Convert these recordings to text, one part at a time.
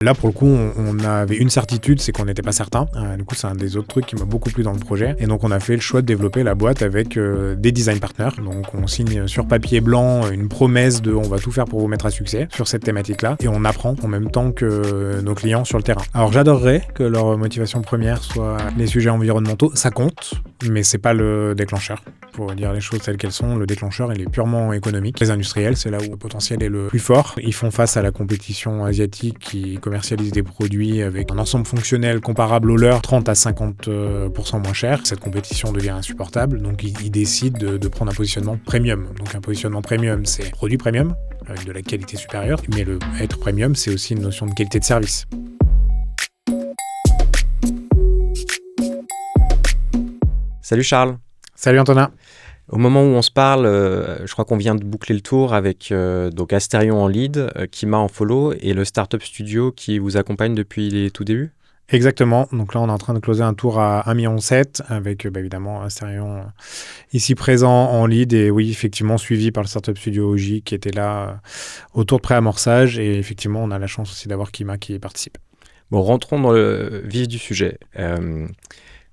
Là, pour le coup, on avait une certitude, c'est qu'on n'était pas certain. Du coup, c'est un des autres trucs qui m'a beaucoup plu dans le projet. Et donc, on a fait le choix de développer la boîte avec des design partners. Donc, on signe sur papier blanc une promesse de on va tout faire pour vous mettre à succès sur cette thématique-là. Et on apprend en même temps que nos clients sur le terrain. Alors, j'adorerais que leur motivation première soit les sujets environnementaux. Ça compte, mais c'est pas le déclencheur. Pour dire les choses telles qu'elles sont, le déclencheur, il est purement économique. Les industriels, c'est là où le potentiel est le plus fort. Ils font face à la compétition asiatique qui commercialise des produits avec un ensemble fonctionnel comparable au leur, 30 à 50% moins cher. Cette compétition devient insupportable, donc ils décident de prendre un positionnement premium. Donc un positionnement premium, c'est produit premium, avec de la qualité supérieure, mais être premium, c'est aussi une notion de qualité de service. Salut Charles. Salut Antonin. Au moment où on se parle, je crois qu'on vient de boucler le tour avec donc Asterion en lead, Kima en follow et le Startup Studio qui vous accompagne depuis les tout débuts. Exactement. Donc là, on est en train de closer un tour à 1,7 million avec évidemment Asterion ici présent en lead et oui, effectivement, suivi par le Startup Studio OJ qui était là au tour de pré-amorçage et effectivement, on a la chance aussi d'avoir Kima qui y participe. Bon, rentrons dans le vif du sujet.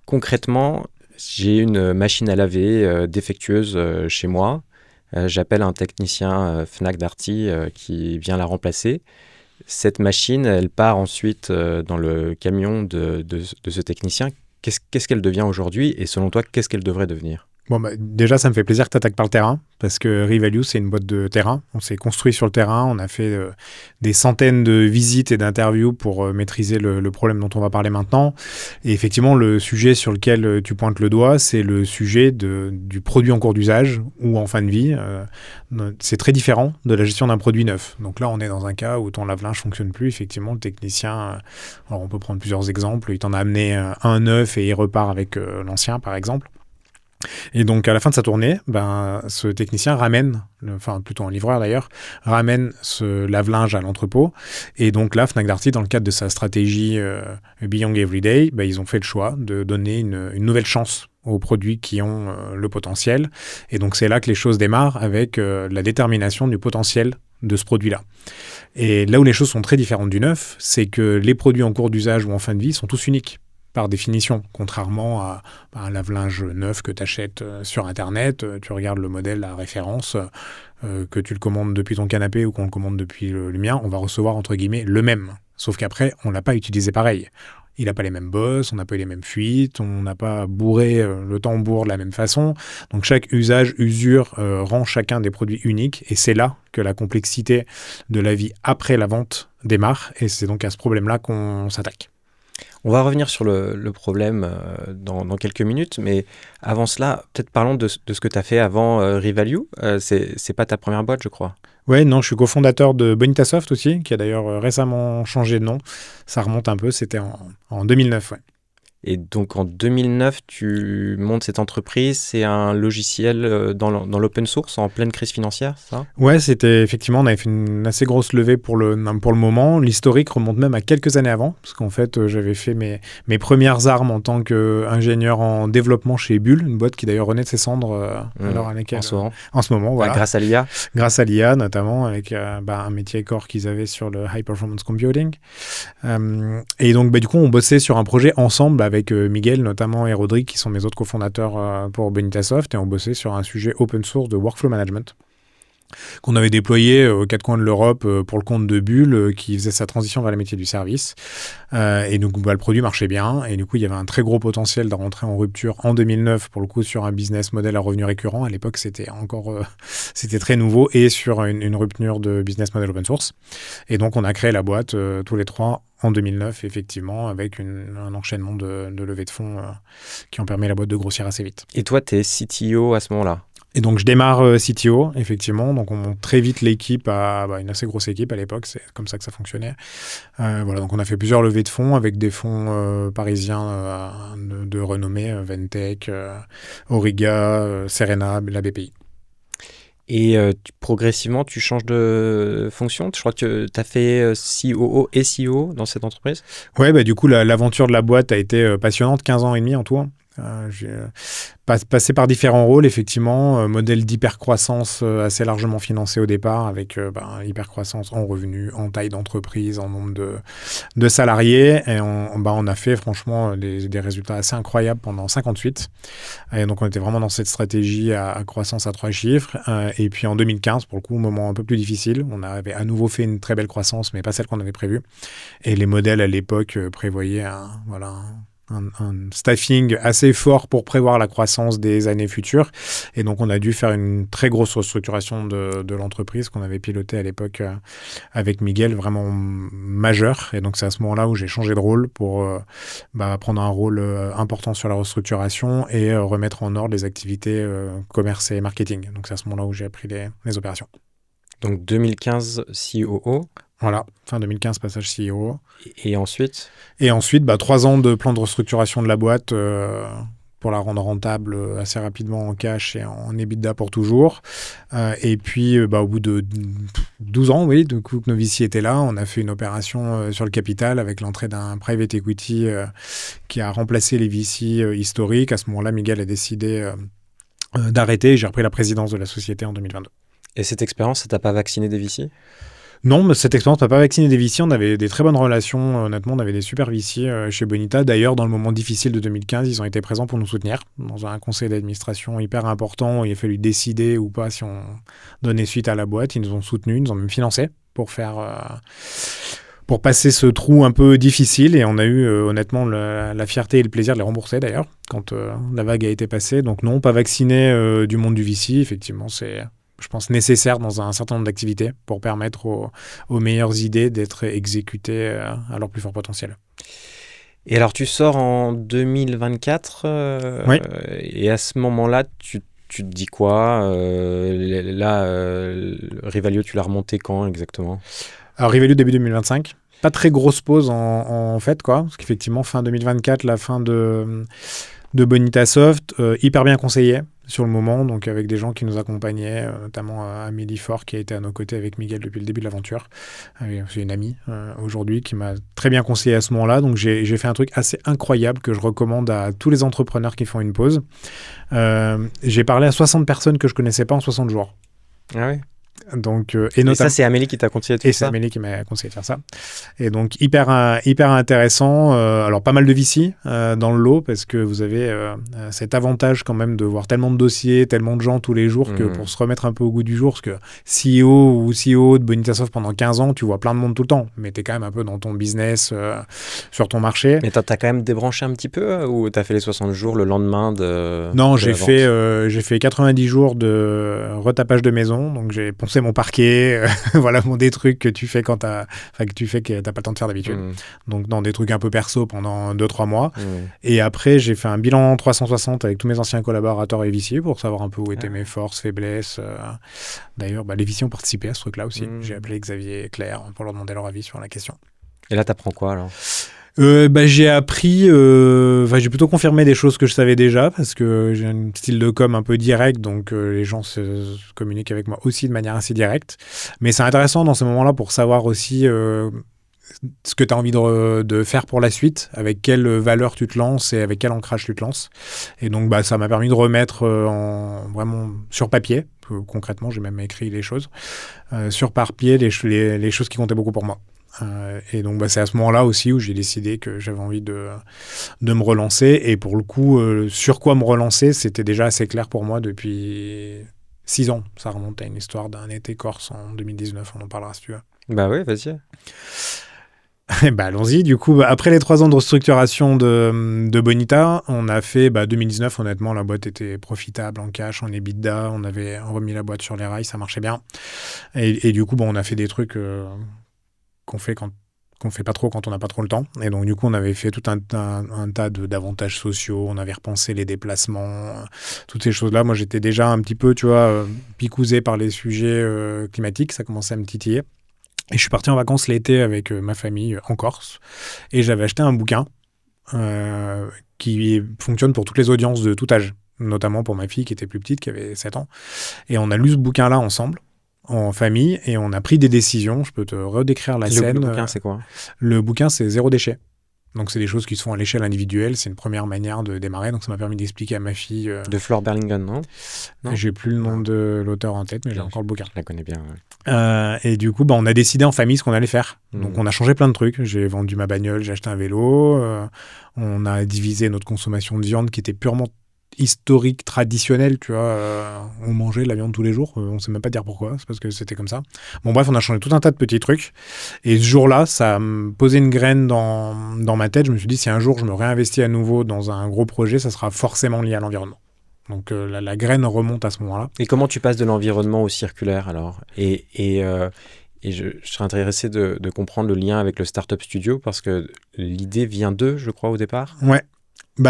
Concrètement, j'ai une machine à laver défectueuse chez moi. J'appelle un technicien Fnac Darty qui vient la remplacer. Cette machine, elle part ensuite dans le camion de ce technicien. Qu'est-ce qu'elle devient aujourd'hui et selon toi, qu'est-ce qu'elle devrait devenir ? Bon, déjà, ça me fait plaisir que tu attaques par le terrain parce que Revalue, c'est une boîte de terrain. On s'est construit sur le terrain. On a fait des centaines de visites et d'interviews pour maîtriser le problème dont on va parler maintenant. Et effectivement, le sujet sur lequel tu pointes le doigt, c'est le sujet du produit en cours d'usage ou en fin de vie. C'est très différent de la gestion d'un produit neuf. Donc là, on est dans un cas où ton lave-linge ne fonctionne plus. Effectivement, le technicien, alors on peut prendre plusieurs exemples. Il t'en a amené un neuf et il repart avec l'ancien, par exemple. Et donc, à la fin de sa tournée, ce technicien ramène, plutôt un livreur d'ailleurs, ramène ce lave-linge à l'entrepôt. Et donc là, Fnac Darty, dans le cadre de sa stratégie Beyond Everyday, ils ont fait le choix de donner une nouvelle chance aux produits qui ont le potentiel. Et donc, c'est là que les choses démarrent avec la détermination du potentiel de ce produit-là. Et là où les choses sont très différentes du neuf, c'est que les produits en cours d'usage ou en fin de vie sont tous uniques. Par définition, contrairement à un lave-linge neuf que tu achètes sur Internet, tu regardes le modèle à référence, que tu le commandes depuis ton canapé ou qu'on le commande depuis le mien, on va recevoir entre guillemets le même. Sauf qu'après, on ne l'a pas utilisé pareil. Il n'a pas les mêmes bosses, on n'a pas eu les mêmes fuites, on n'a pas bourré le tambour de la même façon. Donc chaque usure rend chacun des produits uniques et c'est là que la complexité de la vie après la vente démarre et c'est donc à ce problème-là qu'on s'attaque. On va revenir sur le problème dans quelques minutes, mais avant cela, peut-être parlons de ce que tu as fait avant Revalue. C'est pas ta première boîte, je crois. Ouais, non, je suis cofondateur de Bonitasoft aussi, qui a d'ailleurs récemment changé de nom. Ça remonte un peu, c'était en 2009, ouais. Et donc en 2009, tu montes cette entreprise, c'est un logiciel dans l'open source en pleine crise financière, ça ? Ouais, c'était effectivement, on avait fait une assez grosse levée pour le moment. L'historique remonte même à quelques années avant, parce qu'en fait, j'avais fait mes premières armes en tant qu'ingénieur en développement chez Bull, une boîte qui d'ailleurs renaît de ses cendres à l'heure à laquelle... En ce moment, voilà. Grâce à l'IA ? Grâce à l'IA, notamment, avec un métier corps qu'ils avaient sur le high performance computing. Et donc, du coup, on bossait sur un projet ensemble avec Miguel notamment et Rodrigue qui sont mes autres cofondateurs pour Bonitasoft et on bossait sur un sujet open source de workflow management qu'on avait déployé aux quatre coins de l'Europe pour le compte de Bull qui faisait sa transition vers les métiers du service et donc le produit marchait bien et du coup il y avait un très gros potentiel de rentrer en rupture en 2009 pour le coup sur un business model à revenu récurrent. À l'époque c'était encore c'était très nouveau et sur une rupture de business model open source et donc on a créé la boîte tous les trois en 2009 effectivement avec un enchaînement de levées de fonds qui ont permis à la boîte de grossir assez vite. Et toi tu es CTO à ce moment-là ? Et donc, je démarre CTO, effectivement. Donc, on monte très vite l'équipe à une assez grosse équipe à l'époque. C'est comme ça que ça fonctionnait. Voilà, donc on a fait plusieurs levées de fonds avec des fonds parisiens de renommée, Ventec, Auriga, Serena, la BPI. Et progressivement, tu changes de fonction. Je crois que tu as fait COO et CEO dans cette entreprise. Ouais, du coup, l'aventure de la boîte a été passionnante, 15 ans et demi en tout. J'ai passé par différents rôles, effectivement. Modèle d'hypercroissance assez largement financé au départ, avec hypercroissance en revenus, en taille d'entreprise, en nombre de salariés. Et on a fait franchement des résultats assez incroyables pendant 58. Et donc on était vraiment dans cette stratégie à croissance à 3 chiffres. Et puis en 2015, pour le coup, moment un peu plus difficile, on avait à nouveau fait une très belle croissance, mais pas celle qu'on avait prévue. Et les modèles à l'époque prévoyaient un staffing assez fort pour prévoir la croissance des années futures. Et donc, on a dû faire une très grosse restructuration de l'entreprise qu'on avait pilotée à l'époque avec Miguel, vraiment majeure. Et donc, c'est à ce moment-là où j'ai changé de rôle pour prendre un rôle important sur la restructuration et remettre en ordre les activités commerce et marketing. Donc, c'est à ce moment-là où j'ai appris les opérations. Donc, 2015, COO. Voilà, fin 2015, passage CEO. Et ensuite ? Et ensuite, 3 ans de plan de restructuration de la boîte pour la rendre rentable assez rapidement en cash et en EBITDA pour toujours. Et puis, au bout de 12 ans, oui, du coup, que Novici était là, on a fait une opération sur le capital avec l'entrée d'un private equity qui a remplacé les VC historiques. À ce moment-là, Miguel a décidé d'arrêter et j'ai repris la présidence de la société en 2022. Et cette expérience, ça t'a pas vacciné des VC ? Non, mais cette expérience n'a pas vacciné des VC. On avait des très bonnes relations. Honnêtement, on avait des super VC chez Bonita. D'ailleurs, dans le moment difficile de 2015, ils ont été présents pour nous soutenir dans un conseil d'administration hyper important. Il a fallu décider ou pas si on donnait suite à la boîte. Ils nous ont soutenus, ils nous ont même financé pour passer ce trou un peu difficile. Et on a eu honnêtement la fierté et le plaisir de les rembourser d'ailleurs quand la vague a été passée. Donc non, pas vacciné du monde du VC. Effectivement, c'est... je pense, nécessaire dans un certain nombre d'activités pour permettre aux meilleures idées d'être exécutées à leur plus fort potentiel. Et alors, tu sors en 2024 Oui. Et à ce moment-là, tu te dis quoi Rivalio, tu l'as remonté quand exactement ? Alors, Rivalio début 2025. Pas très grosse pause en fait, quoi. Parce qu'effectivement, fin 2024, la fin de Bonita Soft, hyper bien conseillé sur le moment, donc avec des gens qui nous accompagnaient, notamment Amélie Faure qui a été à nos côtés avec Miguel depuis le début de l'aventure. C'est une amie aujourd'hui qui m'a très bien conseillé à ce moment-là, donc j'ai fait un truc assez incroyable que je recommande à tous les entrepreneurs qui font une pause. J'ai parlé à 60 personnes que je connaissais pas en 60 jours. Ah oui. Donc, et ça, c'est Amélie qui t'a conseillé de faire ça ? Et c'est Amélie qui m'a conseillé de faire ça. Et donc, hyper intéressant. Alors, pas mal de VC dans le lot parce que vous avez cet avantage quand même de voir tellement de dossiers, tellement de gens tous les jours que pour se remettre un peu au goût du jour, parce que CEO ou CEO de Bonitasoft pendant 15 ans, tu vois plein de monde tout le temps, mais tu es quand même un peu dans ton business, sur ton marché. Mais t'as quand même débranché un petit peu ou t'as fait les 60 jours le lendemain de... Non, j'ai fait 90 jours de retapage de maison, donc j'ai poncé mon parquet, voilà, des trucs que tu fais que t'as pas le temps de faire d'habitude. Donc dans des trucs un peu perso pendant 2-3 mois. Et après, j'ai fait un bilan 360 avec tous mes anciens collaborateurs et VC pour savoir un peu où étaient mes forces, faiblesses. D'ailleurs, les VC ont participé à ce truc-là aussi. J'ai appelé Xavier et Claire pour leur demander leur avis sur la question. Et là, t'apprends quoi alors ? J'ai appris, j'ai plutôt confirmé des choses que je savais déjà parce que j'ai un style de com un peu direct, donc les gens se communiquent avec moi aussi de manière assez directe. Mais c'est intéressant dans ce moment-là pour savoir aussi ce que tu as envie de faire pour la suite, avec quelle valeur tu te lances et avec quel ancrage tu te lances. Et donc ça m'a permis de remettre vraiment sur papier, concrètement j'ai même écrit les choses, sur papier les choses qui comptaient beaucoup pour moi. Et donc c'est à ce moment-là aussi où j'ai décidé que j'avais envie de me relancer. Et pour le coup, sur quoi me relancer, c'était déjà assez clair pour moi depuis 6 ans. Ça remonte à une histoire d'un été corse en 2019, on en parlera si tu veux. Bah oui, vas-y. Allons-y. Du coup, après les 3 ans de restructuration de Bonita, on a fait 2019, honnêtement, la boîte était profitable en cash, en EBITDA. On avait remis la boîte sur les rails, ça marchait bien. Et du coup, on a fait des trucs... qu'on fait pas trop quand on n'a pas trop le temps. Et donc, du coup, on avait fait tout un tas d'avantages sociaux. On avait repensé les déplacements, toutes ces choses-là. Moi, j'étais déjà un petit peu, picousé par les sujets climatiques. Ça commençait à me titiller. Et je suis parti en vacances l'été avec ma famille en Corse. Et j'avais acheté un bouquin qui fonctionne pour toutes les audiences de tout âge, notamment pour ma fille qui était plus petite, qui avait 7 ans. Et on a lu ce bouquin-là ensemble, en famille, et on a pris des décisions. Je peux te redécrire la scène. Le bouquin, c'est quoi ? Le bouquin, c'est Zéro déchet. Donc, c'est des choses qui se font à l'échelle individuelle. C'est une première manière de démarrer. Donc, ça m'a permis d'expliquer à ma fille. De Flore Berlingen, non? J'ai plus le nom de l'auteur en tête, mais j'ai encore le bouquin. Je la connais bien. Ouais. Et du coup, on a décidé en famille ce qu'on allait faire. Donc, on a changé plein de trucs. J'ai vendu ma bagnole, j'ai acheté un vélo. On a divisé notre consommation de viande qui était purement historique, traditionnel, tu vois. On mangeait de la viande tous les jours. On sait même pas dire pourquoi. C'est parce que c'était comme ça. Bon, bref, on a changé tout un tas de petits trucs. Et ce jour-là, ça a posé une graine dans ma tête. Je me suis dit, si un jour je me réinvestis à nouveau dans un gros projet, ça sera forcément lié à l'environnement. Donc la graine remonte à ce moment-là. Et comment tu passes de l'environnement au circulaire alors? Et je serais intéressé de comprendre le lien avec le Startup Studio parce que l'idée vient d'eux, je crois, au départ. Ouais.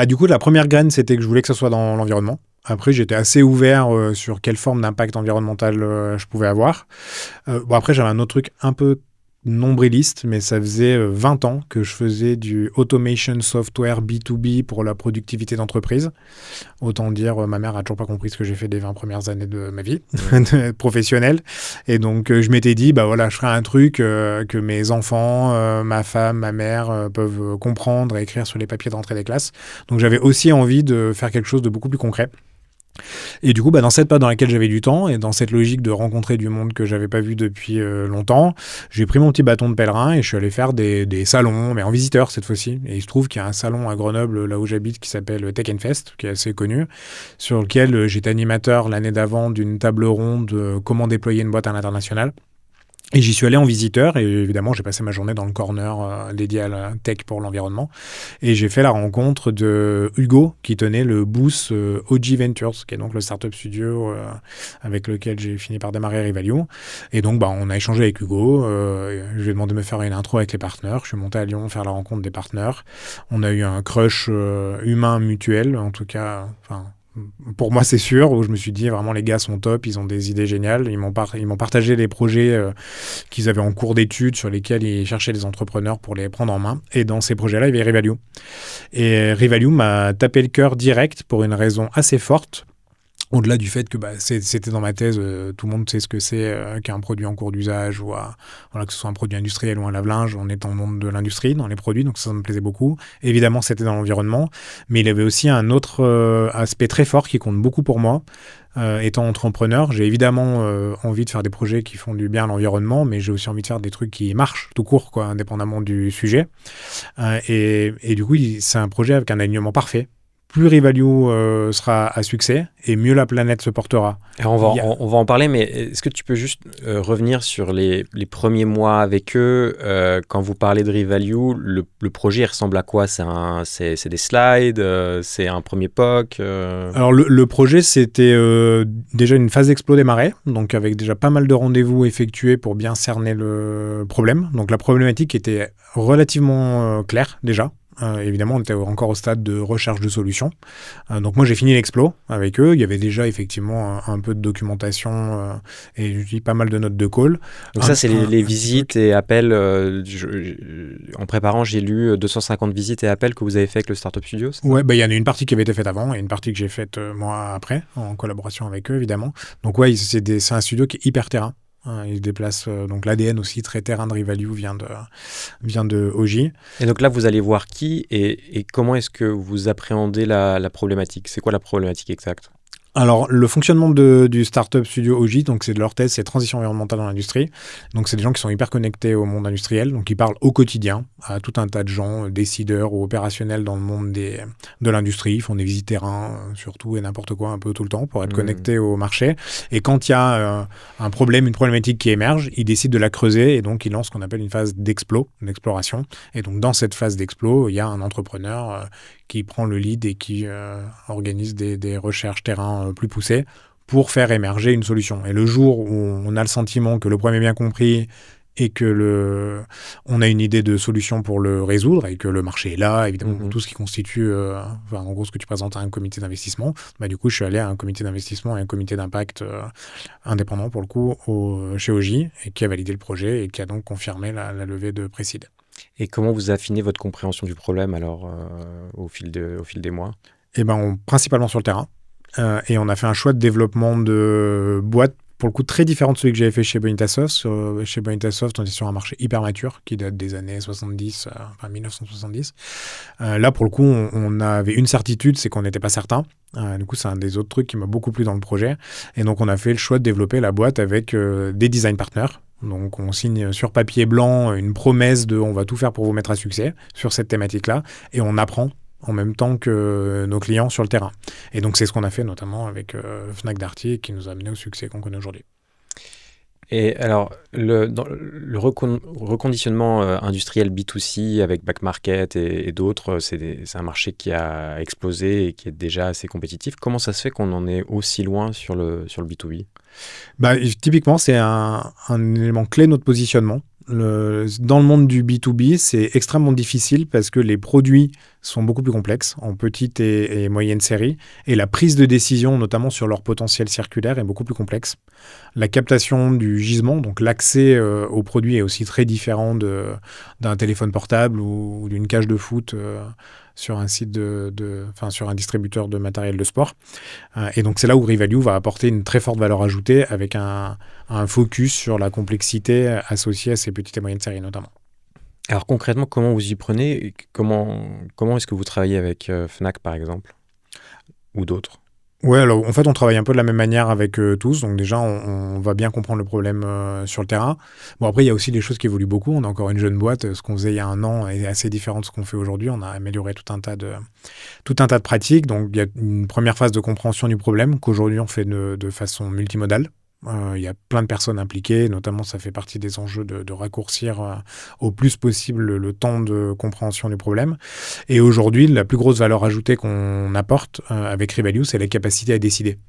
Du coup, la première graine, c'était que je voulais que ça soit dans l'environnement. Après, j'étais assez ouvert sur quelle forme d'impact environnemental je pouvais avoir. Après, j'avais un autre truc un peu nombriliste, mais ça faisait 20 ans que je faisais du automation software B2B pour la productivité d'entreprise. Autant dire, ma mère a toujours pas compris ce que j'ai fait des 20 premières années de ma vie professionnelle. Et donc, je m'étais dit, je ferai un truc que mes enfants, ma femme, ma mère peuvent comprendre et écrire sur les papiers d'entrée des classes. Donc, j'avais aussi envie de faire quelque chose de beaucoup plus concret. Et du coup, dans cette période dans laquelle j'avais du temps et dans cette logique de rencontrer du monde que j'avais pas vu depuis longtemps, j'ai pris mon petit bâton de pèlerin et je suis allé faire des salons, mais en visiteur cette fois-ci. Et il se trouve qu'il y a un salon à Grenoble, là où j'habite, qui s'appelle Tech & Fest, qui est assez connu, sur lequel j'étais animateur l'année d'avant d'une table ronde comment déployer une boîte à l'international. Et j'y suis allé en visiteur et évidemment j'ai passé ma journée dans le corner dédié à la tech pour l'environnement et j'ai fait la rencontre de Hugo qui tenait le booth OG Ventures qui est donc le startup studio avec lequel j'ai fini par démarrer Revalue. Et donc on a échangé avec Hugo, je lui ai demandé de me faire une intro avec les partenaires, je suis monté à Lyon faire la rencontre des partenaires, on a eu un crush humain mutuel en tout cas, pour moi, c'est sûr, où je me suis dit, vraiment, les gars sont top, ils ont des idées géniales. Ils m'ont partagé les projets qu'ils avaient en cours d'études sur lesquels ils cherchaient des entrepreneurs pour les prendre en main. Et dans ces projets-là, il y avait Revalue. Et Revalue m'a tapé le cœur direct pour une raison assez forte. Au-delà du fait que c'était dans ma thèse, tout le monde sait ce que c'est qu'un produit en cours d'usage, ou que ce soit un produit industriel ou un lave-linge, on est dans le monde de l'industrie, dans les produits, donc ça me plaisait beaucoup. Évidemment, c'était dans l'environnement, mais il y avait aussi un autre aspect très fort qui compte beaucoup pour moi. Étant entrepreneur, j'ai évidemment envie de faire des projets qui font du bien à l'environnement, mais j'ai aussi envie de faire des trucs qui marchent tout court, indépendamment du sujet. Et du coup, c'est un projet avec un alignement parfait. Plus Revalue sera à succès et mieux la planète se portera. Alors on va en parler, mais est-ce que tu peux juste revenir sur les premiers mois avec eux quand vous parlez de Revalue, le projet ressemble à quoi? C'est des slides, c'est un premier POC Alors le projet, c'était déjà une phase d'explo démarrée, donc avec déjà pas mal de rendez-vous effectués pour bien cerner le problème. Donc la problématique était relativement claire déjà. Évidemment, on était encore au stade de recherche de solutions. Donc moi, j'ai fini l'explo avec eux. Il y avait déjà effectivement un peu de documentation et pas mal de notes de call. Donc ça, c'est les visites et appels. En préparant, j'ai lu 250 visites et appels que vous avez fait avec le Startup Studio. Ouais, il y en a une partie qui avait été faite avant et une partie que j'ai faite moi après, en collaboration avec eux, évidemment. Donc ouais, c'est un studio qui est hyper terrain. Il se déplace, donc l'ADN aussi très terrain de Revalue vient de OJ. Et donc là, vous allez voir qui et comment est-ce que vous appréhendez la problématique? C'est quoi la problématique exacte? Alors, le fonctionnement du Startup Studio OJ, donc c'est de leur thèse, c'est transition environnementale dans l'industrie. Donc, c'est des gens qui sont hyper connectés au monde industriel, donc ils parlent au quotidien à tout un tas de gens, décideurs ou opérationnels dans le monde de l'industrie. Ils font des visites terrain, surtout et n'importe quoi, un peu tout le temps, pour être connectés au marché. Et quand il y a un problème, une problématique qui émerge, ils décident de la creuser et donc ils lancent ce qu'on appelle une phase d'exploration. Et donc, dans cette phase d'explo, il y a un entrepreneur qui prend le lead et qui organise des recherches terrain plus poussées pour faire émerger une solution. Et le jour où on a le sentiment que le problème est bien compris et que on a une idée de solution pour le résoudre et que le marché est là, évidemment, pour tout ce qui constitue, en gros, ce que tu présentes à un comité d'investissement, du coup, je suis allé à un comité d'investissement et un comité d'impact indépendant, pour le coup, chez OJ, et qui a validé le projet et qui a donc confirmé la levée de Précide. Et comment vous affinez votre compréhension du problème alors au fil des mois? Principalement sur le terrain. Et on a fait un choix de développement de boîtes pour le coup très différent de celui que j'avais fait chez Bonitasoft. Chez Bonitasoft, on était sur un marché hyper mature qui date des années 70, enfin 1970. Là, pour le coup, on avait une certitude, c'est qu'on n'était pas certain. Du coup, c'est un des autres trucs qui m'a beaucoup plu dans le projet. Et donc, on a fait le choix de développer la boîte avec des design partners. Donc, on signe sur papier blanc une promesse de on va tout faire pour vous mettre à succès sur cette thématique-là. Et on apprend en même temps que nos clients sur le terrain. Et donc, c'est ce qu'on a fait notamment avec Fnac Darty qui nous a amené au succès qu'on connaît aujourd'hui. Et alors, le reconditionnement industriel B2C avec back market et d'autres, c'est un marché qui a explosé et qui est déjà assez compétitif. Comment ça se fait qu'on en est aussi loin sur le B2B ? Typiquement, c'est un élément clé de notre positionnement. Dans le monde du B2B, c'est extrêmement difficile parce que les produits sont beaucoup plus complexes en petite et moyenne série et la prise de décision, notamment sur leur potentiel circulaire, est beaucoup plus complexe. La captation du gisement, donc l'accès au produit est aussi très différent d'un téléphone portable ou d'une cage de foot sur un site sur un distributeur de matériel de sport. Et donc c'est là où Revalue va apporter une très forte valeur ajoutée avec un focus sur la complexité associée à ces petites et moyennes séries notamment. Alors concrètement, comment vous y prenez ? Comment est-ce que vous travaillez avec Fnac par exemple ? Ou d'autres ? Ouais, alors en fait, on travaille un peu de la même manière avec tous. Donc déjà, on va bien comprendre le problème sur le terrain. Bon, après, il y a aussi des choses qui évoluent beaucoup. On a encore une jeune boîte. Ce qu'on faisait il y a un an est assez différent de ce qu'on fait aujourd'hui. On a amélioré tout un tas de pratiques. Donc, il y a une première phase de compréhension du problème qu'aujourd'hui, on fait de façon multimodale. Il y a plein de personnes impliquées, notamment ça fait partie des enjeux de raccourcir au plus possible le temps de compréhension du problème. Et aujourd'hui, la plus grosse valeur ajoutée qu'on apporte avec Revalue, c'est la capacité à décider.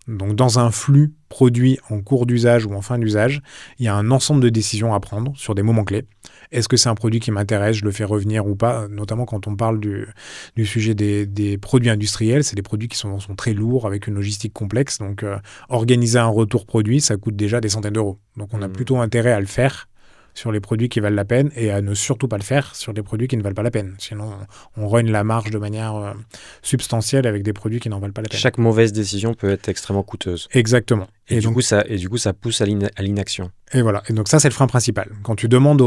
Donc dans un flux produit en cours d'usage ou en fin d'usage, il y a un ensemble de décisions à prendre sur des moments clés. Est-ce que c'est un produit qui m'intéresse, je le fais revenir ou pas? Notamment quand on parle du sujet des produits industriels, c'est des produits qui sont très lourds avec une logistique complexe. Donc organiser un retour produit, ça coûte déjà des centaines d'euros. Donc on a plutôt intérêt à le faire sur les produits qui valent la peine et à ne surtout pas le faire sur des produits qui ne valent pas la peine. Sinon, on rogne la marge de manière substantielle avec des produits qui n'en valent pas la peine. Chaque mauvaise décision peut être extrêmement coûteuse. Exactement. Et du coup, ça pousse à l'inaction. Et voilà. Et donc ça, c'est le frein principal. Quand tu demandes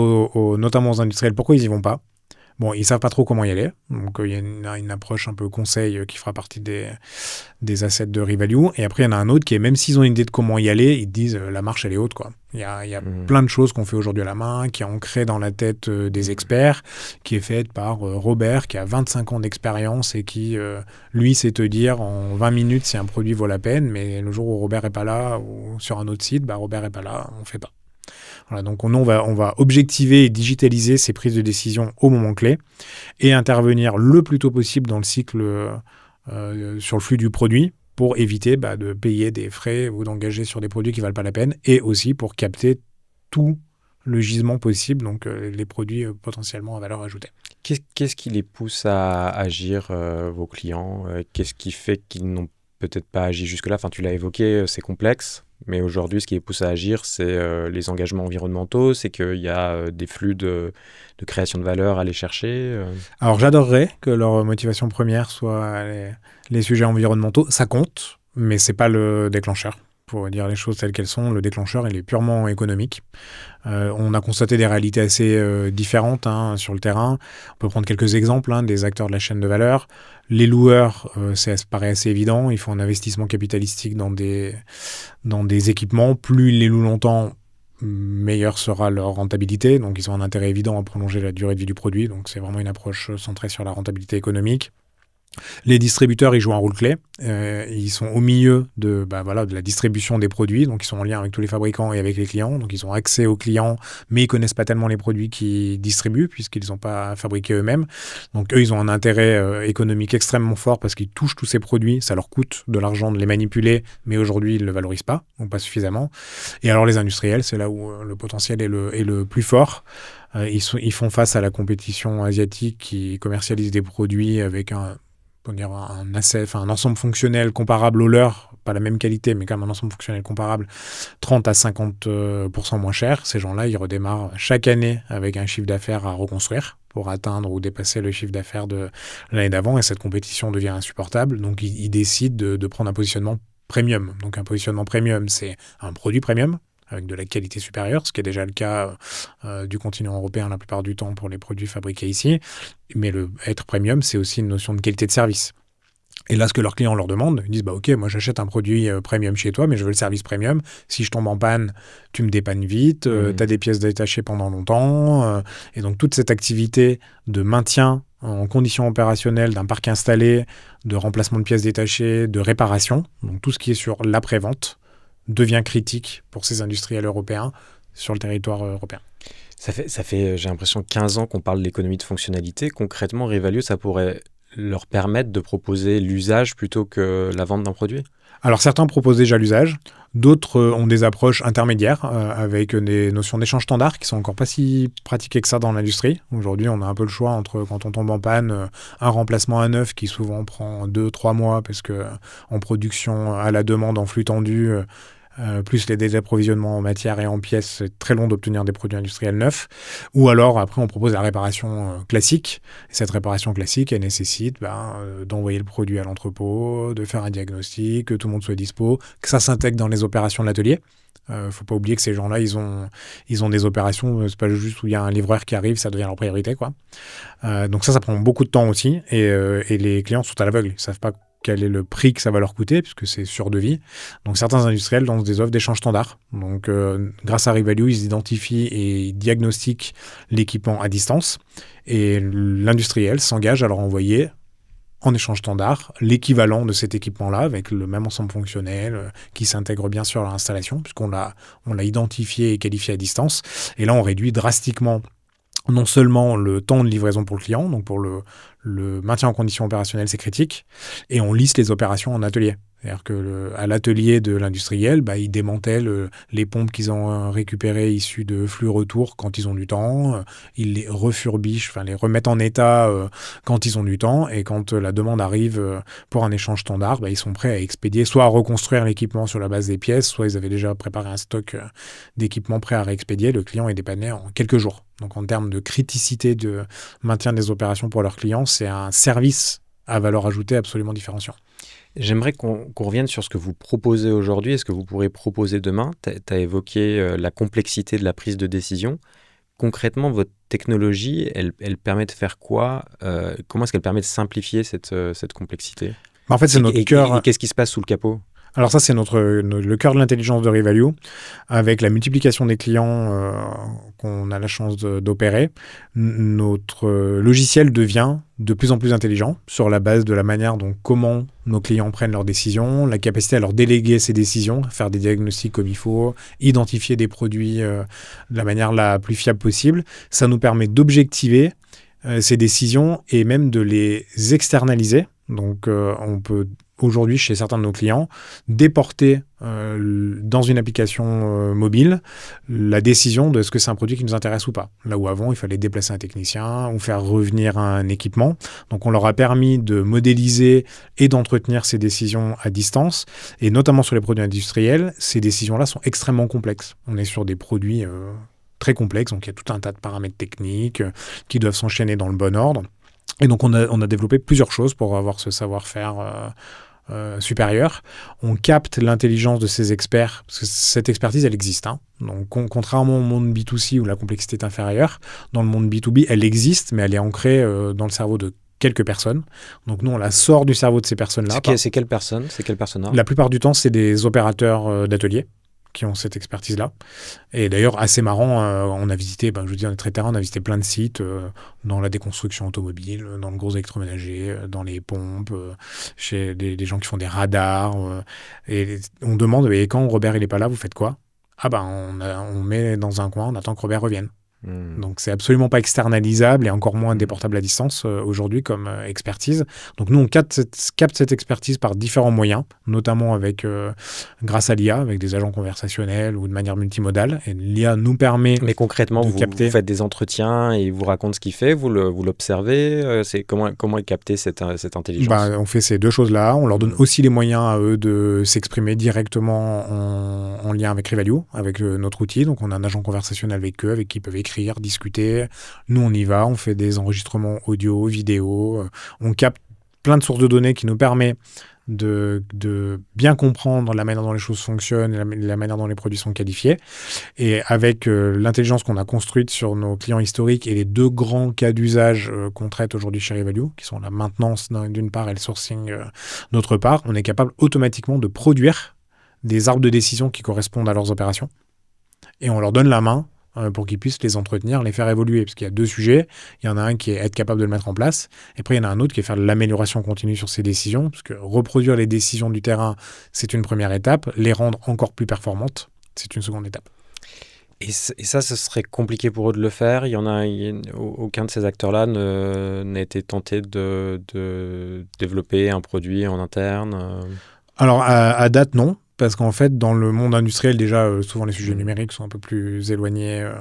notamment aux industriels pourquoi ils n'y vont pas, bon, ils ne savent pas trop comment y aller. Donc, il y a une approche un peu conseil qui fera partie des assets de Revalue. Et après, il y en a un autre qui est, même s'ils ont une idée de comment y aller, ils disent la marche, elle est haute, quoi. Il y a plein de choses qu'on fait aujourd'hui à la main, qui est ancrée dans la tête des experts, qui est faite par Robert, qui a 25 ans d'expérience et qui, lui, sait te dire en 20 minutes si un produit vaut la peine. Mais le jour où Robert n'est pas là, ou sur un autre site, Robert n'est pas là, on ne fait pas. Voilà, donc on va objectiver et digitaliser ces prises de décision au moment clé et intervenir le plus tôt possible dans le cycle sur le flux du produit pour éviter de payer des frais ou d'engager sur des produits qui ne valent pas la peine et aussi pour capter tout le gisement possible, donc les produits potentiellement à valeur ajoutée. Qu'est-ce qui les pousse à agir, vos clients ? Qu'est-ce qui fait qu'ils n'ont peut-être pas agi jusque-là ? Enfin, tu l'as évoqué, c'est complexe. Mais aujourd'hui, ce qui les pousse à agir, c'est les engagements environnementaux, c'est qu'il y a des flux de création de valeur à aller chercher. Alors, j'adorerais que leur motivation première soit les sujets environnementaux. Ça compte, mais ce n'est pas le déclencheur. Pour dire les choses telles qu'elles sont, le déclencheur, il est purement économique. On a constaté des réalités assez différentes sur le terrain. On peut prendre quelques exemples des acteurs de la chaîne de valeur. Les loueurs, ça paraît assez évident. Il faut un investissement capitalistique dans des équipements. Plus ils les louent longtemps, meilleure sera leur rentabilité. Donc, ils ont un intérêt évident à prolonger la durée de vie du produit. Donc, c'est vraiment une approche centrée sur la rentabilité économique. Les distributeurs, ils jouent un rôle clé. Ils sont au milieu de la distribution des produits. Donc, ils sont en lien avec tous les fabricants et avec les clients. Donc, ils ont accès aux clients, mais ils ne connaissent pas tellement les produits qu'ils distribuent puisqu'ils ne sont pas fabriqués eux-mêmes. Donc, eux, ils ont un intérêt économique extrêmement fort parce qu'ils touchent tous ces produits. Ça leur coûte de l'argent de les manipuler, mais aujourd'hui, ils ne le valorisent pas ou pas suffisamment. Et alors, les industriels, c'est là où le potentiel est le plus fort. Ils font face à la compétition asiatique qui commercialise des produits avec un ensemble fonctionnel comparable au leur, pas la même qualité, mais quand même un ensemble fonctionnel comparable, 30 à 50% moins cher. Ces gens-là, ils redémarrent chaque année avec un chiffre d'affaires à reconstruire pour atteindre ou dépasser le chiffre d'affaires de l'année d'avant, et cette compétition devient insupportable. Donc, ils décident de prendre un positionnement premium. Donc un positionnement premium, c'est un produit premium avec de la qualité supérieure, ce qui est déjà le cas du continent européen la plupart du temps pour les produits fabriqués ici. Mais être premium, c'est aussi une notion de qualité de service. Et là, ce que leurs clients leur demandent, ils disent ok, moi j'achète un produit premium chez toi, mais je veux le service premium. Si je tombe en panne, tu me dépannes vite, tu as des pièces détachées pendant longtemps. Et donc toute cette activité de maintien en conditions opérationnelles d'un parc installé, de remplacement de pièces détachées, de réparation, donc tout ce qui est sur l'après-vente, devient critique pour ces industriels européens sur le territoire européen. Ça fait j'ai l'impression, 15 ans qu'on parle de l'économie de fonctionnalité. Concrètement, Revalue, ça pourrait leur permettre de proposer l'usage plutôt que la vente d'un produit ? Alors certains proposent déjà l'usage, d'autres ont des approches intermédiaires avec des notions d'échange standard qui sont encore pas si pratiquées que ça dans l'industrie. Aujourd'hui, on a un peu le choix entre, quand on tombe en panne, un remplacement à neuf qui souvent prend 2-3 mois parce que en production à la demande, en flux tendu, plus les désapprovisionnements en matière et en pièces, c'est très long d'obtenir des produits industriels neufs. Ou alors, après, on propose la réparation classique. Et cette réparation classique, elle nécessite d'envoyer le produit à l'entrepôt, de faire un diagnostic, que tout le monde soit dispo, que ça s'intègre dans les opérations de l'atelier. Faut pas oublier que ces gens-là, ils ont des opérations, c'est pas juste où il y a un livreur qui arrive, ça devient leur priorité, quoi. Donc ça prend beaucoup de temps aussi. Et les clients sont à l'aveugle. Ils savent pas quel est le prix que ça va leur coûter, puisque c'est sur devis. Donc certains industriels lancent des offres d'échange standard. Donc grâce à Revalue, ils identifient et diagnostiquent l'équipement à distance. Et l'industriel s'engage à leur envoyer en échange standard l'équivalent de cet équipement-là, avec le même ensemble fonctionnel qui s'intègre bien sur leur installation, puisqu'on l'a identifié et qualifié à distance. Et là, on réduit drastiquement non seulement le temps de livraison pour le client, donc pour le maintien en conditions opérationnelles, c'est critique, et on lisse les opérations en atelier. C'est-à-dire qu'à l'atelier de l'industriel, ils démantèlent les pompes qu'ils ont récupérées issues de flux retour quand ils ont du temps, ils les refurbichent, les remettent en état quand ils ont du temps, et quand la demande arrive pour un échange standard, ils sont prêts à expédier, soit à reconstruire l'équipement sur la base des pièces, soit ils avaient déjà préparé un stock d'équipements prêts à réexpédier. Le client est dépanné en quelques jours. Donc en termes de criticité de maintien des opérations pour leurs clients, c'est un service à valeur ajoutée absolument différenciant. J'aimerais qu'on revienne sur ce que vous proposez aujourd'hui et ce que vous pourrez proposer demain. Tu as évoqué la complexité de la prise de décision. Concrètement, votre technologie, elle permet de faire quoi ? Comment est-ce qu'elle permet de simplifier cette complexité ? En fait, c'est notre cœur. Et qu'est-ce qui se passe sous le capot ? Alors ça, c'est le cœur de l'intelligence de Revalue, avec la multiplication des clients qu'on a la chance d'opérer. Notre logiciel devient de plus en plus intelligent sur la base de la manière dont comment nos clients prennent leurs décisions, la capacité à leur déléguer ces décisions, faire des diagnostics comme il faut, identifier des produits de la manière la plus fiable possible. Ça nous permet d'objectiver ces décisions et même de les externaliser. Donc on peut aujourd'hui, chez certains de nos clients, déporter dans une application mobile la décision de est-ce que c'est un produit qui nous intéresse ou pas. Là où avant, il fallait déplacer un technicien ou faire revenir un équipement. Donc on leur a permis de modéliser et d'entretenir ces décisions à distance. Et notamment sur les produits industriels, ces décisions-là sont extrêmement complexes. On est sur des produits très complexes, donc il y a tout un tas de paramètres techniques qui doivent s'enchaîner dans le bon ordre. Et donc on a développé plusieurs choses pour avoir ce savoir-faire supérieur. On capte l'intelligence de ces experts, parce que cette expertise, elle existe. Donc, contrairement au monde B2C où la complexité est inférieure, dans le monde B2B, elle existe, mais elle est ancrée dans le cerveau de quelques personnes. Donc, nous, on la sort du cerveau de ces personnes-là. C'est quelles personnes ? C'est quelles personnes ? La plupart du temps, c'est des opérateurs d'ateliers qui ont cette expertise-là. Et d'ailleurs, assez marrant, on a visité, je vous dis, on est très terrain, on a visité plein de sites dans la déconstruction automobile, dans le gros électroménager, dans les pompes, chez des gens qui font des radars. Et on demande, et quand Robert il n'est pas là, vous faites quoi ? On met dans un coin, on attend que Robert revienne. Donc c'est absolument pas externalisable et encore moins déportable à distance aujourd'hui comme expertise. Donc nous on capte cette expertise par différents moyens, notamment grâce à l'IA, avec des agents conversationnels ou de manière multimodale. Et l'IA nous permet. Mais concrètement, vous faites des entretiens et il vous raconte ce qu'il fait, vous l'observez. C'est comment est captée cette intelligence ? On fait ces deux choses-là. On leur donne aussi les moyens à eux de s'exprimer directement en lien avec Revalue, avec notre outil. Donc on a un agent conversationnel avec eux, avec qui ils peuvent écrire, discuter. Nous, on y va, on fait des enregistrements audio, vidéo, on capte plein de sources de données qui nous permettent de bien comprendre la manière dont les choses fonctionnent et la manière dont les produits sont qualifiés. Et avec l'intelligence qu'on a construite sur nos clients historiques et les 2 grands cas d'usage qu'on traite aujourd'hui chez Revalue, qui sont la maintenance d'une part et le sourcing d'autre part, on est capable automatiquement de produire des arbres de décision qui correspondent à leurs opérations. Et on leur donne la main pour qu'ils puissent les entretenir, les faire évoluer. Parce qu'il y a 2 sujets. Il y en a un qui est être capable de le mettre en place. Et après, il y en a un autre qui est faire de l'amélioration continue sur ces décisions. Parce que reproduire les décisions du terrain, c'est une première étape. Les rendre encore plus performantes, c'est une seconde étape. Et ça, ce serait compliqué pour eux de le faire. Aucun de ces acteurs-là n'a été tenté de développer un produit en interne. Alors, à date, non. Parce qu'en fait, dans le monde industriel, déjà, souvent les sujets numériques sont un peu plus éloignés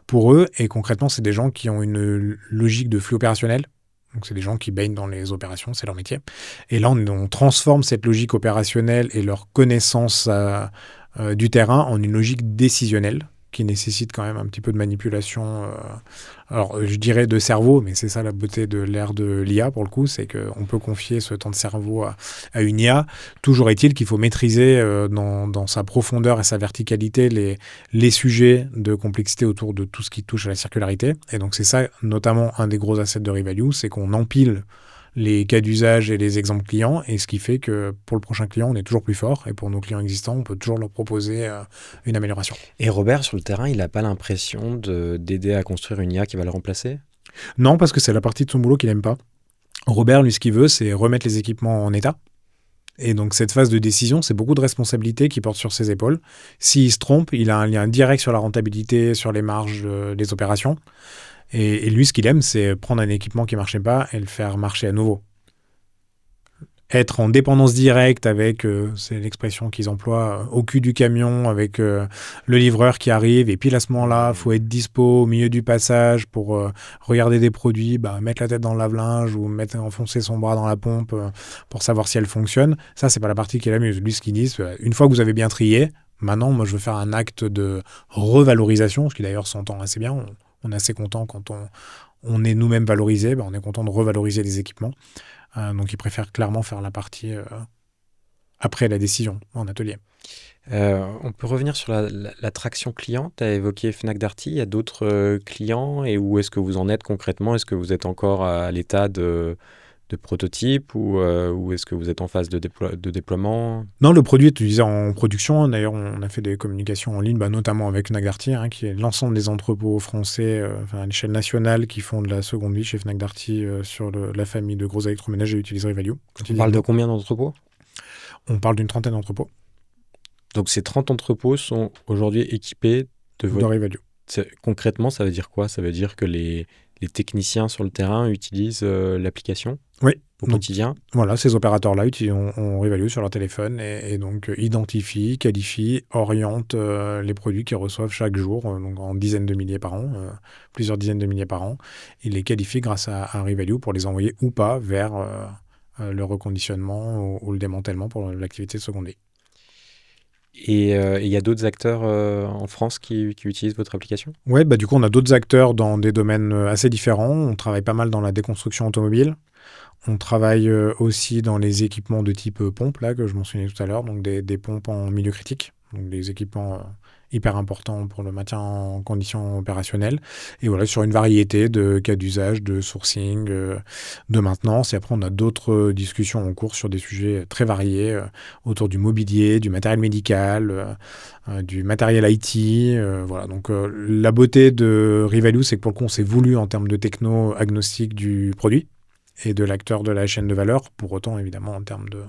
pour eux. Et concrètement, c'est des gens qui ont une logique de flux opérationnel. Donc, c'est des gens qui baignent dans les opérations, c'est leur métier. Et là, on transforme cette logique opérationnelle et leur connaissance du terrain en une logique décisionnelle qui nécessite quand même un petit peu de manipulation. Alors, je dirais de cerveau, mais c'est ça la beauté de l'ère de l'IA, pour le coup, c'est qu'on peut confier ce temps de cerveau à une IA. Toujours est-il qu'il faut maîtriser dans sa profondeur et sa verticalité les sujets de complexité autour de tout ce qui touche à la circularité. Et donc, c'est ça, notamment, un des gros assets de Revalue, c'est qu'on empile les cas d'usage et les exemples clients, et ce qui fait que pour le prochain client, on est toujours plus fort, et pour nos clients existants, on peut toujours leur proposer une amélioration. Et Robert, sur le terrain, il n'a pas l'impression d'aider à construire une IA qui va le remplacer ? Non, parce que c'est la partie de son boulot qu'il n'aime pas. Robert, lui, ce qu'il veut, c'est remettre les équipements en état. Et donc, cette phase de décision, c'est beaucoup de responsabilités qui portent sur ses épaules. S'il se trompe, il a un lien direct sur la rentabilité, sur les marges des opérations. Et lui, ce qu'il aime, c'est prendre un équipement qui ne marchait pas et le faire marcher à nouveau. Être en dépendance directe avec, c'est l'expression qu'ils emploient, au cul du camion, avec le livreur qui arrive. Et puis à ce moment-là, il faut être dispo au milieu du passage pour regarder des produits, mettre la tête dans le lave-linge ou enfoncer son bras dans la pompe pour savoir si elle fonctionne. Ça, c'est pas la partie qui l'amuse. Lui, ce qu'il dit, c'est une fois que vous avez bien trié, maintenant, moi, je veux faire un acte de revalorisation, ce qui d'ailleurs s'entend assez bien. On est assez content quand on est nous-mêmes valorisés, on est content de revaloriser les équipements. Donc, ils préfèrent clairement faire la partie après la décision en atelier. On peut revenir sur la traction client. Tu as évoqué Fnac Darty. Il y a d'autres clients et où est-ce que vous en êtes concrètement ? Est-ce que vous êtes encore à l'état de prototype ou est-ce que vous êtes en phase de déploiement ? Non, le produit est utilisé en production. D'ailleurs, on a fait des communications en ligne, notamment avec Fnac Darty, qui est l'ensemble des entrepôts français à l'échelle nationale qui font de la seconde vie chez Fnac Darty sur la famille de gros électroménagers et utilisent Revalue. On parle de combien d'entrepôts ? On parle d'une 30aine d'entrepôts. Donc ces 30 entrepôts sont aujourd'hui équipés de Revalue. Concrètement, ça veut dire quoi ? Ça veut dire que les techniciens sur le terrain utilisent l'application ? Oui. Au quotidien. Voilà, ces opérateurs-là on Revalue sur leur téléphone et donc identifient, qualifient, orientent les produits qu'ils reçoivent chaque jour, donc en dizaines de milliers par an, plusieurs dizaines de milliers par an. Ils les qualifient grâce à Revalue pour les envoyer ou pas vers le reconditionnement ou le démantèlement pour l'activité de seconde vie. Et il y a d'autres acteurs en France qui utilisent votre application ? Oui, du coup, on a d'autres acteurs dans des domaines assez différents. On travaille pas mal dans la déconstruction automobile. On travaille aussi dans les équipements de type pompe, là, que je mentionnais tout à l'heure, donc des pompes en milieu critique, donc des équipements hyper importants pour le maintien en conditions opérationnelles. Et voilà, sur une variété de cas d'usage, de sourcing, de maintenance. Et après, on a d'autres discussions en cours sur des sujets très variés autour du mobilier, du matériel médical, du matériel IT. Voilà. Donc, la beauté de Revalue, c'est que pour le coup, on s'est voulu en termes de techno agnostique du produit et de l'acteur de la chaîne de valeur. Pour autant, évidemment, en termes de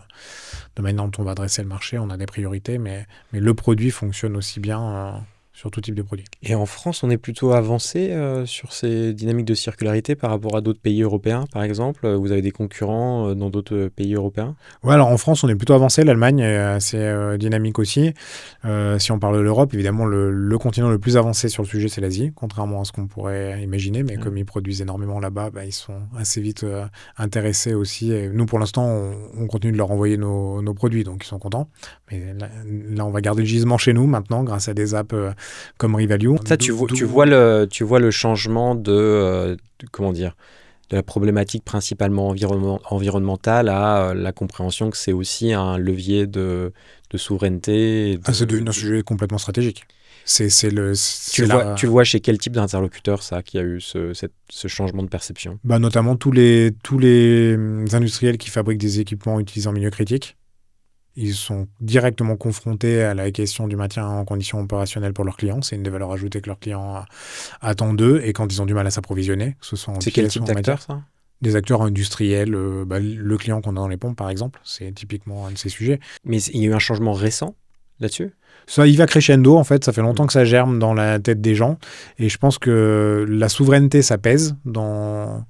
manière dont on va adresser le marché, on a des priorités, mais le produit fonctionne aussi bien sur tout type de produit. Et en France, on est plutôt avancé sur ces dynamiques de circularité par rapport à d'autres pays européens, par exemple. Vous avez des concurrents dans d'autres pays européens ? Oui, alors en France, on est plutôt avancé. L'Allemagne est assez dynamique aussi. Si on parle de l'Europe, évidemment, le continent le plus avancé sur le sujet, c'est l'Asie, contrairement à ce qu'on pourrait imaginer. Mais comme ils produisent énormément là-bas, ils sont assez vite intéressés aussi. Et nous, pour l'instant, on continue de leur envoyer nos produits, donc ils sont contents. Mais là, on va garder le gisement chez nous maintenant, grâce à des apps comme Revalue. Ça, tu vois le changement comment dire, la problématique principalement environnementale à la compréhension que c'est aussi un levier de souveraineté. C'est devenu un sujet complètement stratégique. Tu le vois chez quel type d'interlocuteur, ça, qui a eu ce changement de perception? Notamment tous les industriels qui fabriquent des équipements utilisés en milieu critique. Ils sont directement confrontés à la question du maintien en condition opérationnelle pour leurs clients. C'est une des valeurs ajoutées que leurs clients attendent d'eux. Et quand ils ont du mal à s'approvisionner, que ce soit en C'est quel type d'acteur, ça? Des acteurs industriels. Le client qu'on a dans les pompes, par exemple, c'est typiquement un de ces sujets. Mais il y a eu un changement récent là-dessus? Ça, il va crescendo, en fait. Ça fait longtemps que ça germe dans la tête des gens. Et je pense que la souveraineté, ça pèse dans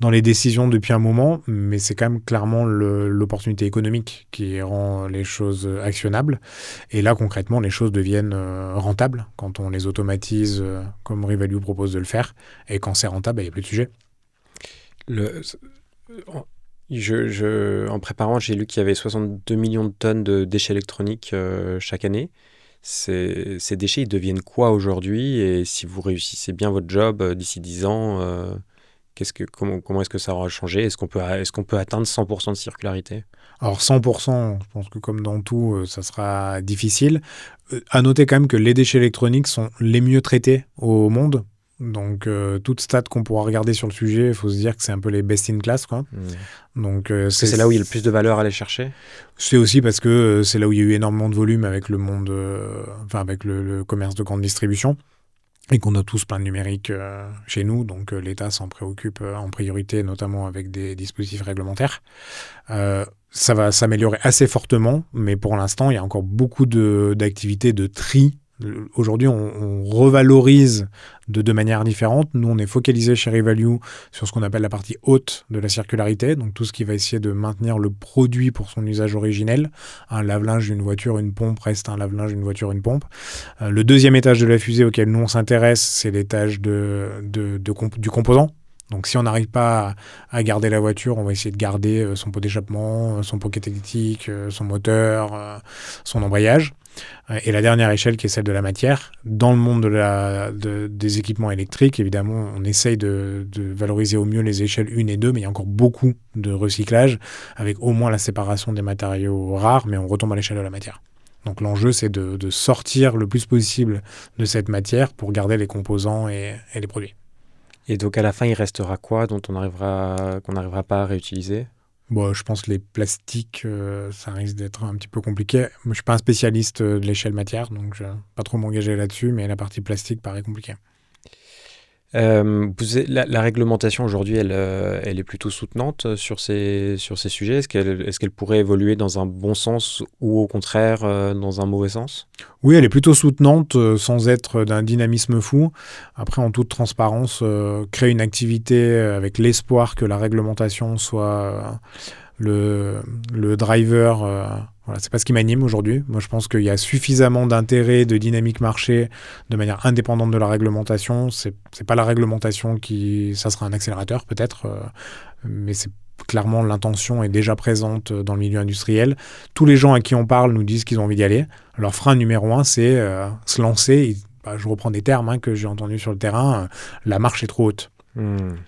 les décisions depuis un moment. Mais c'est quand même clairement l'opportunité économique qui rend les choses actionnables. Et là, concrètement, les choses deviennent rentables quand on les automatise comme Revalue propose de le faire. Et quand c'est rentable, il n'y a plus de sujet. En préparant, j'ai lu qu'il y avait 62 millions de tonnes de déchets électroniques chaque année. Ces déchets, ils deviennent quoi aujourd'hui? Et si vous réussissez bien votre job d'ici 10 ans, comment est-ce que ça aura changé? Est-ce qu'on peut atteindre 100% de circularité? Alors 100%, je pense que comme dans tout, ça sera difficile. À noter quand même que les déchets électroniques sont les mieux traités au monde. Donc, toute stat qu'on pourra regarder sur le sujet, il faut se dire que c'est un peu les best in class, quoi. Donc, c'est là où il y a le plus de valeur à aller chercher? C'est aussi parce que c'est là où il y a eu énormément de volume avec le monde, avec le commerce de grande distribution. Et qu'on a tous plein de numérique chez nous, donc l'État s'en préoccupe en priorité, notamment avec des dispositifs réglementaires. Ça va s'améliorer assez fortement, mais pour l'instant, il y a encore beaucoup d'activités de tri. Aujourd'hui, on revalorise de deux manières différentes. Nous, on est focalisé chez Revalue sur ce qu'on appelle la partie haute de la circularité, donc tout ce qui va essayer de maintenir le produit pour son usage originel. Un lave-linge d'une voiture, une pompe reste un lave-linge d'une voiture, une pompe. Le deuxième étage de la fusée auquel nous on s'intéresse, c'est l'étage du composant. Donc si on n'arrive pas à garder la voiture, on va essayer de garder son pot d'échappement, son pot catalytique, son moteur, son embrayage. Et la dernière échelle qui est celle de la matière. Dans le monde des équipements électriques, évidemment, on essaye de valoriser au mieux les échelles 1 et 2, mais il y a encore beaucoup de recyclage, avec au moins la séparation des matériaux rares, mais on retombe à l'échelle de la matière. Donc l'enjeu, c'est de sortir le plus possible de cette matière pour garder les composants et les produits. Et donc à la fin, il restera quoi qu'on n'arrivera pas à réutiliser? Je pense que les plastiques, ça risque d'être un petit peu compliqué. Moi, je ne suis pas un spécialiste de l'échelle matière, donc je ne vais pas trop m'engager là-dessus, mais la partie plastique paraît compliquée. La réglementation aujourd'hui, elle est plutôt soutenante sur ces sujets. Est-ce qu'elle pourrait évoluer dans un bon sens ou au contraire dans un mauvais sens? Oui, elle est plutôt soutenante sans être d'un dynamisme fou. Après, en toute transparence, créer une activité avec l'espoir que la réglementation soit le driver... Voilà, c'est pas ce qui m'anime aujourd'hui. Moi, je pense qu'il y a suffisamment d'intérêt, de dynamique marché de manière indépendante de la réglementation. C'est pas la réglementation ça sera un accélérateur peut-être, mais c'est clairement l'intention est déjà présente dans le milieu industriel. Tous les gens à qui on parle nous disent qu'ils ont envie d'y aller. Leur frein numéro 1, c'est se lancer. Je reprends des termes que j'ai entendus sur le terrain. La marche est trop haute.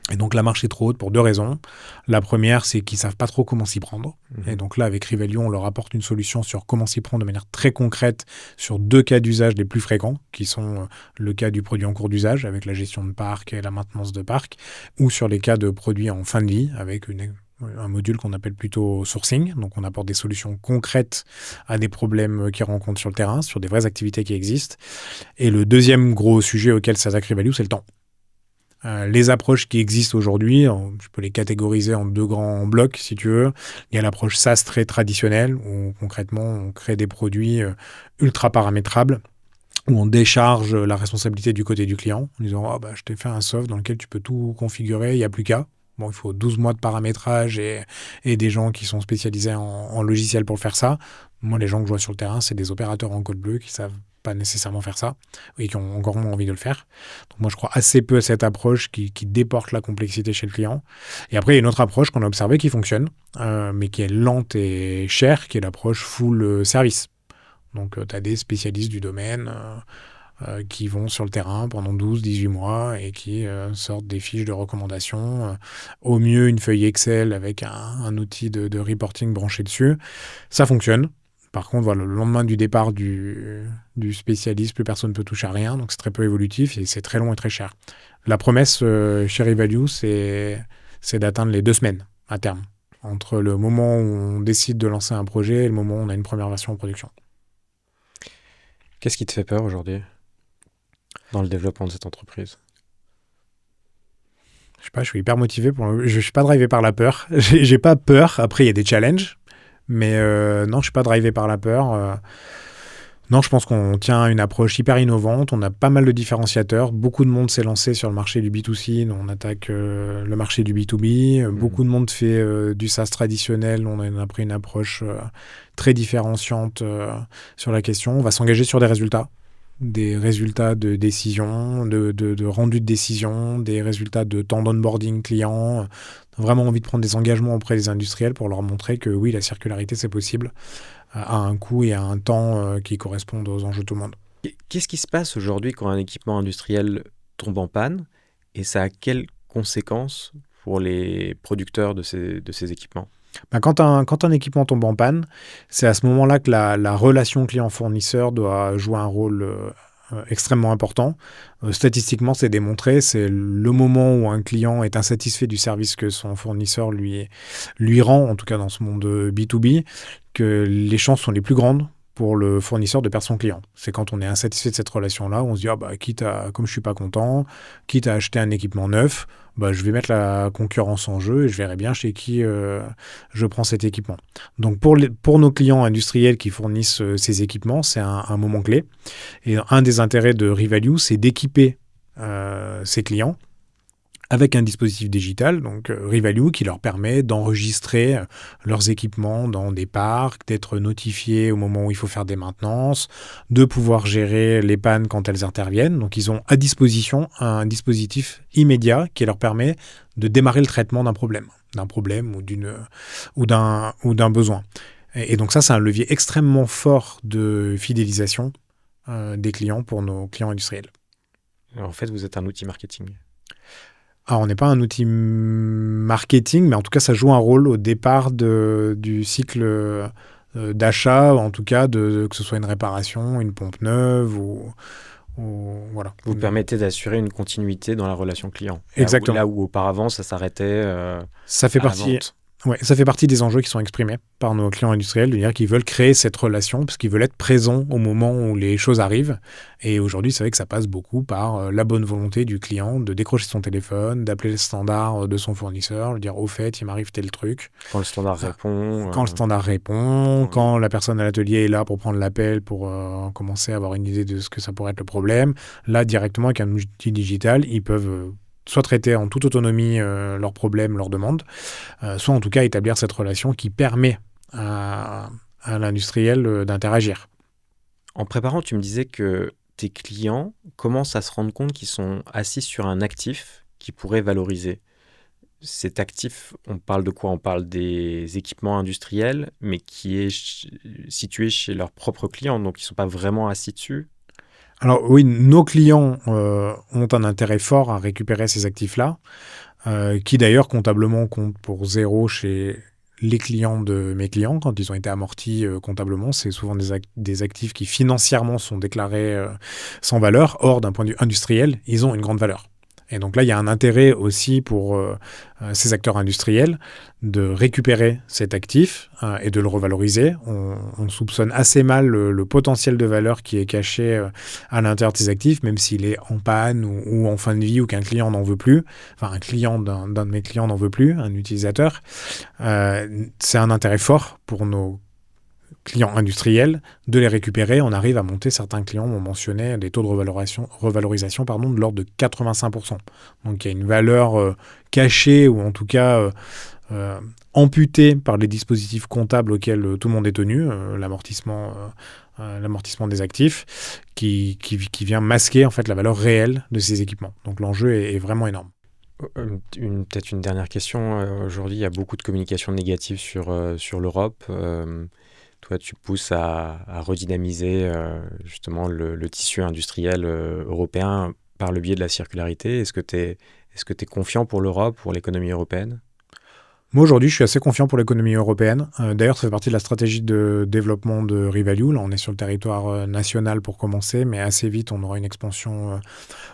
Et donc la marche est trop haute pour deux raisons. La première, c'est qu'ils ne savent pas trop comment s'y prendre. Et donc là, avec Revalue, on leur apporte une solution sur comment s'y prendre de manière très concrète sur deux cas d'usage les plus fréquents, qui sont le cas du produit en cours d'usage, avec la gestion de parc et la maintenance de parc, ou sur les cas de produits en fin de vie, avec un module qu'on appelle plutôt sourcing. Donc on apporte des solutions concrètes à des problèmes qu'ils rencontrent sur le terrain, sur des vraies activités qui existent. Et le deuxième gros sujet auquel s'attaque Revalue, c'est le temps. Les approches qui existent aujourd'hui, je peux les catégoriser en deux grands blocs, si tu veux. Il y a l'approche SaaS très traditionnelle, où concrètement, on crée des produits ultra paramétrables, où on décharge la responsabilité du côté du client, en disant je t'ai fait un soft dans lequel tu peux tout configurer, il n'y a plus qu'à. Bon, il faut 12 mois de paramétrage et des gens qui sont spécialisés en logiciel pour faire ça. Moi, les gens que je vois sur le terrain, c'est des opérateurs en code bleu qui savent pas nécessairement faire ça et qui ont encore moins envie de le faire. Donc moi, je crois assez peu à cette approche qui déporte la complexité chez le client. Et après, il y a une autre approche qu'on a observée qui fonctionne, mais qui est lente et chère, qui est l'approche full service. Donc, tu as des spécialistes du domaine qui vont sur le terrain pendant 12-18 mois et qui sortent des fiches de recommandation, au mieux une feuille Excel avec un outil de reporting branché dessus. Ça fonctionne. Par contre, voilà, le lendemain du départ du spécialiste, plus personne ne peut toucher à rien, donc c'est très peu évolutif et c'est très long et très cher. La promesse chez Revalue, c'est d'atteindre les 2 semaines à terme, entre le moment où on décide de lancer un projet et le moment où on a une première version en production. Qu'est-ce qui te fait peur aujourd'hui dans le développement de cette entreprise? Je sais pas, je suis hyper motivé. Je suis pas drivé par la peur. J'ai pas peur. Après, il y a des challenges. Mais non, je suis pas drivé par la peur. Non, je pense qu'on tient une approche hyper innovante. On a pas mal de différenciateurs. Beaucoup de monde s'est lancé sur le marché du B2C. Nous, on attaque le marché du B2B. Beaucoup de monde fait du SaaS traditionnel. On a pris une approche très différenciante sur la question. On va s'engager sur des résultats de décision, de rendu de décision, des résultats de temps d'onboarding client. On a vraiment envie de prendre des engagements auprès des industriels pour leur montrer que oui, la circularité, c'est possible à un coût et à un temps qui correspondent aux enjeux de tout le monde. Qu'est-ce qui se passe aujourd'hui quand un équipement industriel tombe en panne et ça a quelles conséquences pour les producteurs de ces équipements? Quand un équipement tombe en panne, c'est à ce moment-là que la relation client-fournisseur doit jouer un rôle extrêmement important. Statistiquement, c'est démontré, c'est le moment où un client est insatisfait du service que son fournisseur lui rend, en tout cas dans ce monde B2B, que les chances sont les plus grandes pour le fournisseur de perdre son client. C'est quand on est insatisfait de cette relation-là, on se dit comme je suis pas content, quitte à acheter un équipement neuf, je vais mettre la concurrence en jeu et je verrai bien chez qui je prends cet équipement. Donc pour nos clients industriels qui fournissent ces équipements, c'est un moment clé. Et un des intérêts de Revalue, c'est d'équiper ces clients avec un dispositif digital, donc Revalue, qui leur permet d'enregistrer leurs équipements dans des parcs, d'être notifiés au moment où il faut faire des maintenances, de pouvoir gérer les pannes quand elles interviennent. Donc ils ont à disposition un dispositif immédiat qui leur permet de démarrer le traitement d'un problème ou d'un besoin. Et donc ça, c'est un levier extrêmement fort de fidélisation des clients pour nos clients industriels. Alors, en fait, vous êtes un outil marketing. Alors, on n'est pas un outil marketing, mais en tout cas, ça joue un rôle au départ du cycle d'achat, en tout cas, que ce soit une réparation, une pompe neuve ou voilà. Vous permettez d'assurer une continuité dans la relation client. Exactement. Là où auparavant, ça s'arrêtait ça fait partie. Ouais, ça fait partie des enjeux qui sont exprimés par nos clients industriels, de dire qu'ils veulent créer cette relation parce qu'ils veulent être présents au moment où les choses arrivent. Et aujourd'hui, c'est vrai que ça passe beaucoup par la bonne volonté du client de décrocher son téléphone, d'appeler le standard de son fournisseur, de dire au fait, il m'arrive tel truc. Quand le standard répond. Quand le standard répond, quand la personne à l'atelier est là pour prendre l'appel, pour commencer à avoir une idée de ce que ça pourrait être le problème. Là, directement, avec un outil digital, ils peuvent soit traiter en toute autonomie leurs problèmes, leurs demandes, soit en tout cas établir cette relation qui permet à l'industriel d'interagir. En préparant, tu me disais que tes clients commencent à se rendre compte qu'ils sont assis sur un actif qu'ils pourraient valoriser. Cet actif, on parle de quoi? On parle des équipements industriels, mais qui est situé chez leurs propres clients, donc ils ne sont pas vraiment assis dessus. Alors oui, nos clients ont un intérêt fort à récupérer ces actifs-là, qui d'ailleurs comptablement comptent pour 0 chez les clients de mes clients. Quand ils ont été amortis comptablement, c'est souvent des actifs qui financièrement sont déclarés sans valeur. Or, d'un point de vue industriel, ils ont une grande valeur. Et donc là, il y a un intérêt aussi pour ces acteurs industriels de récupérer cet actif et de le revaloriser. On soupçonne assez mal le potentiel de valeur qui est caché à l'intérieur de ces actifs, même s'il est en panne ou en fin de vie ou qu'un client n'en veut plus. Enfin, un client d'un de mes clients n'en veut plus, un utilisateur. C'est un intérêt fort pour nos clients industriels de les récupérer. On arrive à monter, certains clients m'ont mentionné des taux de revalorisation de l'ordre de 85%. Donc il y a une valeur cachée ou en tout cas amputée par les dispositifs comptables auxquels tout le monde est tenu, l'amortissement des actifs, qui vient masquer en fait la valeur réelle de ces équipements. Donc l'enjeu est vraiment énorme. Peut-être une dernière question. Aujourd'hui, il y a beaucoup de communication négative sur l'Europe. toi, tu pousses à redynamiser justement le tissu industriel européen par le biais de la circularité. Est-ce que tu es confiant pour l'Europe, pour l'économie européenne? Moi, aujourd'hui, je suis assez confiant pour l'économie européenne. D'ailleurs, ça fait partie de la stratégie de développement de Revalue. Là, on est sur le territoire national pour commencer, mais assez vite, on aura une expansion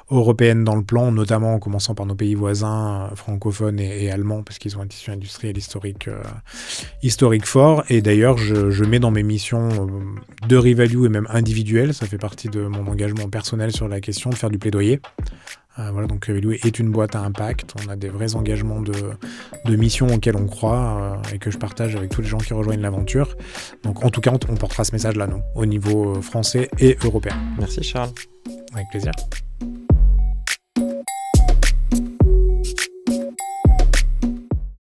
européenne dans le plan, notamment en commençant par nos pays voisins francophones et allemands, parce qu'ils ont un tissu industriel historique fort. Et d'ailleurs, je mets dans mes missions de Revalue et même individuelles, ça fait partie de mon engagement personnel sur la question de faire du plaidoyer. Voilà, donc Revalue est une boîte à impact. On a des vrais engagements de missions auxquels on croit et que je partage avec tous les gens qui rejoignent l'aventure. Donc en tout cas, on portera ce message-là, nous, au niveau français et européen. Merci Charles. Avec plaisir.